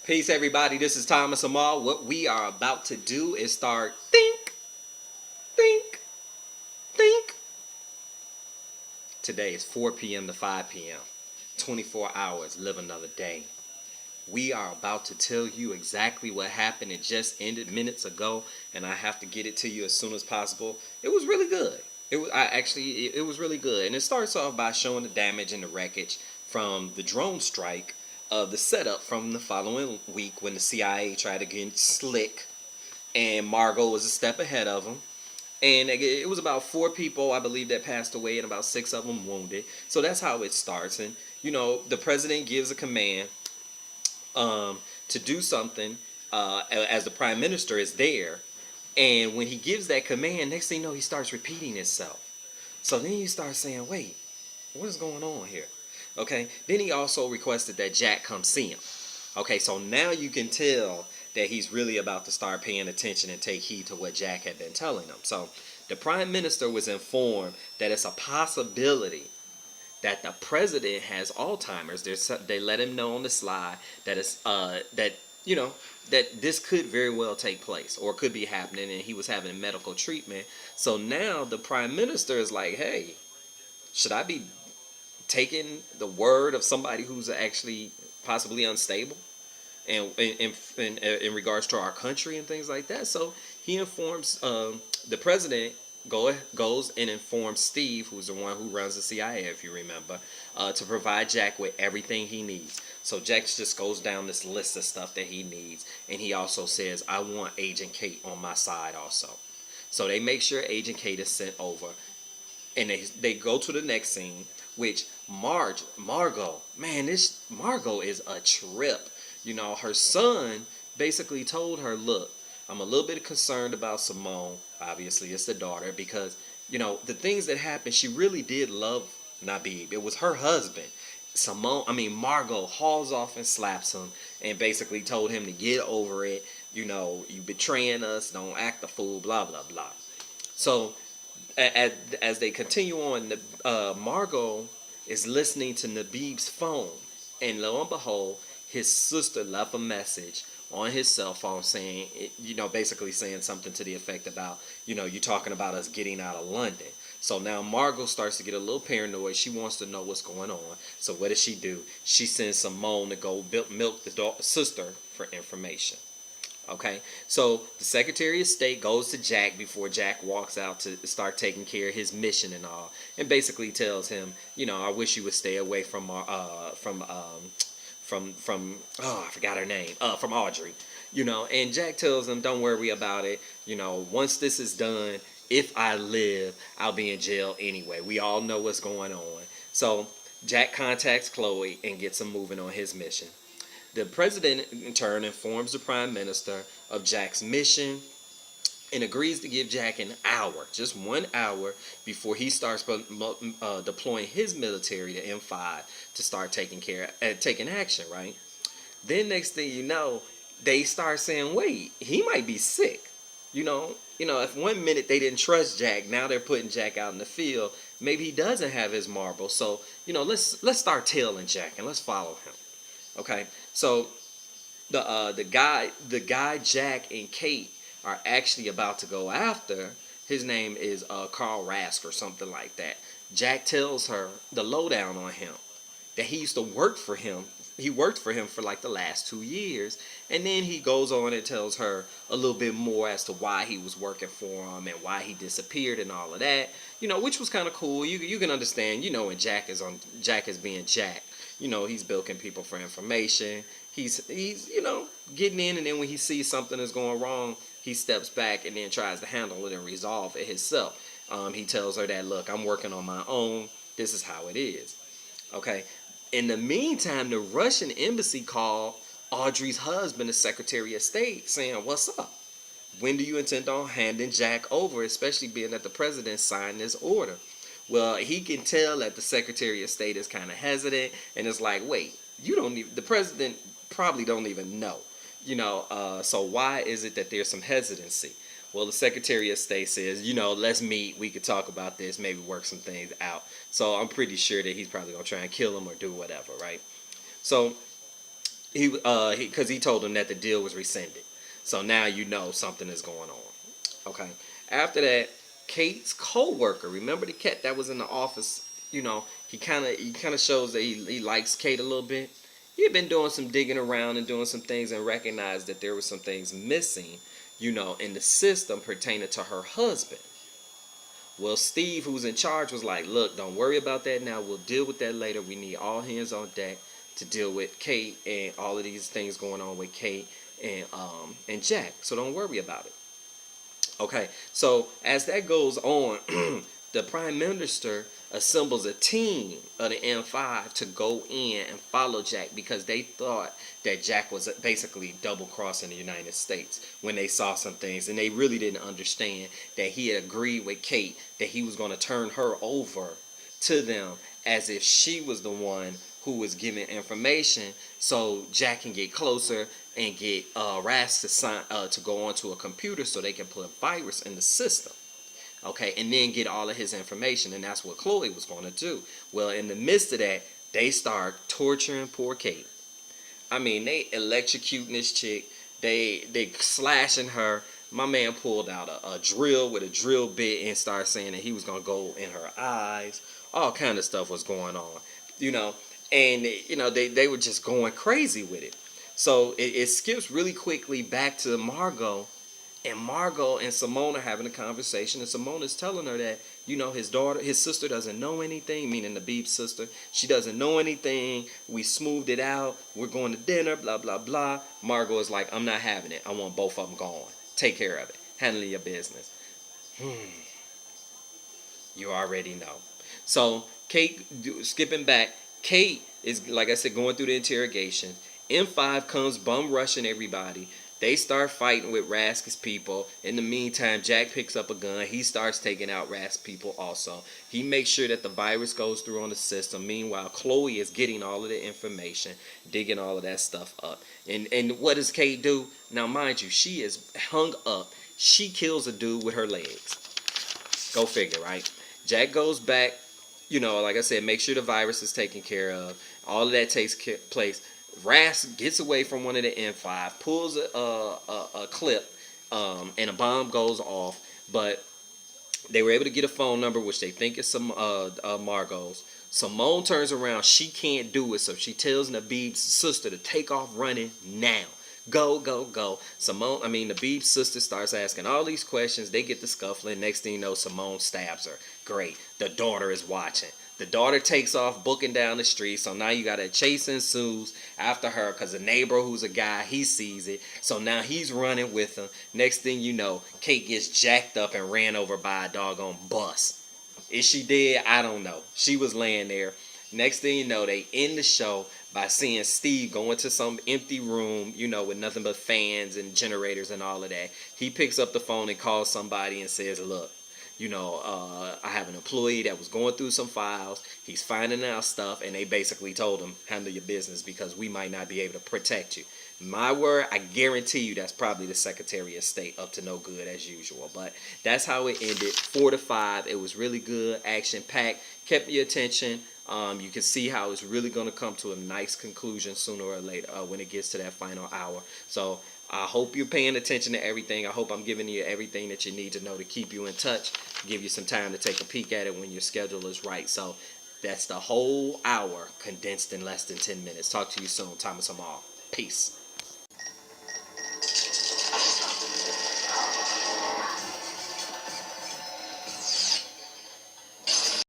Peace, everybody. This is Thomas Amal. What we are about to do is start think, think. Today is 4 p.m. to 5 p.m. 24 hours, live another day. We are about to tell you exactly what happened. It just ended minutes ago, and I have to get it to you as soon as possible. It was really good. It was really good, and it starts off by showing the damage and the wreckage from the drone strike of the setup from the following week when the CIA tried to get slick, and Margot was a step ahead of them. And it was about 4 people, I believe, that passed away, and about 6 of them wounded. So that's how it starts. And the president gives a command to do something as the prime minister is there. And when he gives that command, next thing you know, he starts repeating himself. So then you start saying, wait, what is going on here? Okay. Then he also requested that Jack come see him. Okay. So now you can tell that he's really about to start paying attention and take heed to what Jack had been telling him. So the prime minister was informed that it's a possibility that the president has Alzheimer's. They let him know on the slide that you know that this could very well take place or could be happening, and he was having medical treatment. So now the prime minister is like, hey, should I be taking the word of somebody who's actually possibly unstable and in regards to our country and things like that? So he informs the president goes and informs Steve, who's the one who runs the CIA, if you remember, to provide Jack with everything he needs. So Jack just goes down this list of stuff that he needs, and he also says, I want Agent Kate on my side also. So they make sure Agent Kate is sent over, and they go to the next scene, which Margot, man, this Margot is a trip. Her son basically told her, look, I'm a little bit concerned about Simone. Obviously, it's the daughter, because the things that happened, she really did love Nabib. It was her husband. Margot hauls off and slaps him and basically told him to get over it. You betraying us, don't act a fool, blah, blah, blah. So as they continue on, Margot is listening to Nabib's phone, and lo and behold, his sister left a message on his cell phone saying, basically saying something to the effect about, you talking about us getting out of London. So now Margot starts to get a little paranoid. She wants to know what's going on. So what does she do? She sends Simone to go milk the sister for information. Okay, so the Secretary of State goes to Jack before Jack walks out to start taking care of his mission and all, and basically tells him, I wish you would stay away from I forgot her name, from Audrey, and Jack tells him, don't worry about it, once this is done, if I live, I'll be in jail anyway. We all know what's going on. So Jack contacts Chloe and gets him moving on his mission. The president, in turn, informs the prime minister of Jack's mission and agrees to give Jack an hour, just 1 hour, before he starts deploying his military to M5 to start taking action, right? Then next thing you know, they start saying, wait, he might be sick. If 1 minute they didn't trust Jack, now they're putting Jack out in the field. Maybe he doesn't have his marble. So, let's start tailing Jack and let's follow him. Okay, so the guy Jack and Kate are actually about to go after. His name is Carl Rask or something like that. Jack tells her the lowdown on him, that he used to work for him. He worked for him for like the last 2 years, and then he goes on and tells her a little bit more as to why he was working for him and why he disappeared and all of that. Which was kind of cool. You can understand. When Jack is being Jack. He's bilking people for information. He's getting in, and then when he sees something is going wrong, he steps back and then tries to handle it and resolve it himself. He tells her that, look, I'm working on my own. This is how it is. Okay. In the meantime, the Russian embassy called Audrey's husband, the Secretary of State, saying, what's up? When do you intend on handing Jack over, especially being that the president signed this order? Well, he can tell that the Secretary of State is kind of hesitant, and it's like, wait, the president probably don't even know, so why is it that there's some hesitancy? Well, the Secretary of State says, let's meet. We could talk about this, maybe work some things out. So I'm pretty sure that he's probably going to try and kill him or do whatever, right? So Because he told him that the deal was rescinded. So now you know something is going on. Okay. After that, Kate's co-worker, remember the cat that was in the office? He kind of shows that he likes Kate a little bit. He had been doing some digging around and doing some things and recognized that there were some things missing, in the system pertaining to her husband. Well, Steve, who's in charge, was like, "Look, don't worry about that now. We'll deal with that later. We need all hands on deck to deal with Kate and all of these things going on with Kate and Jack. So don't worry about it." Okay, so as that goes on, the prime minister assembles a team of the M5 to go in and follow Jack because they thought that Jack was basically double crossing the United States when they saw some things, and they really didn't understand that he had agreed with Kate that he was going to turn her over to them as if she was the one who was giving information so Jack can get closer and get Ras to go onto a computer so they can put a virus in the system. Okay, and then get all of his information, and that's what Chloe was going to do. Well, in the midst of that, they start torturing poor Kate. I mean, they electrocuting this chick. They slashing her. My man pulled out a drill with a drill bit and started saying that he was gonna go in her eyes. All kind of stuff was going on, you know. And they were just going crazy with it. So it skips really quickly back to Margot, and Margot and Simone are having a conversation, and Simone is telling her that his sister doesn't know anything, meaning the Beeb's sister. She doesn't know anything. We smoothed it out. We're going to dinner. Blah blah blah. Margot is like, "I'm not having it. I want both of them gone. Take care of it. Handle your business." You already know. So Kate, skipping back, Kate is, like I said, going through the interrogation. M5 comes bum rushing everybody. They start fighting with Rask's people. In the meantime, Jack picks up a gun. He starts taking out Rask's people also. He makes sure that the virus goes through on the system. Meanwhile, Chloe is getting all of the information, digging all of that stuff up. And what does Kate do? Now, mind you, she is hung up. She kills a dude with her legs. Go figure, right? Jack goes back, like I said, make sure the virus is taken care of. All of that takes place. Ras gets away from one of the M5, pulls a clip, and a bomb goes off. But they were able to get a phone number, which they think is some Margot's. Simone turns around. She can't do it, so she tells Nabib's sister to take off running now. Go, go, go. Nabib's sister starts asking all these questions. They get the scuffling. Next thing you know, Simone stabs her. Great. The daughter is watching. The daughter takes off booking down the street, so now you got a chase ensues after her because the neighbor who's a guy, he sees it. So now he's running with them. Next thing you know, Kate gets jacked up and ran over by a doggone bus. Is she dead? I don't know. She was laying there. Next thing you know, they end the show by seeing Steve go into some empty room, with nothing but fans and generators and all of that. He picks up the phone and calls somebody and says, "Look, I have an employee that was going through some files. He's finding out stuff, and they basically told him, handle your business because we might not be able to protect you." My word, I guarantee you that's probably the Secretary of State up to no good as usual. But that's how it ended, 4-5. It was really good, action-packed, kept your attention. You can see how it's really going to come to a nice conclusion sooner or later when it gets to that final hour. So I hope you're paying attention to everything. I hope I'm giving you everything that you need to know to keep you in touch, give you some time to take a peek at it when your schedule is right. So that's the whole hour condensed in less than 10 minutes. Talk to you soon. Thomas Amal. Peace.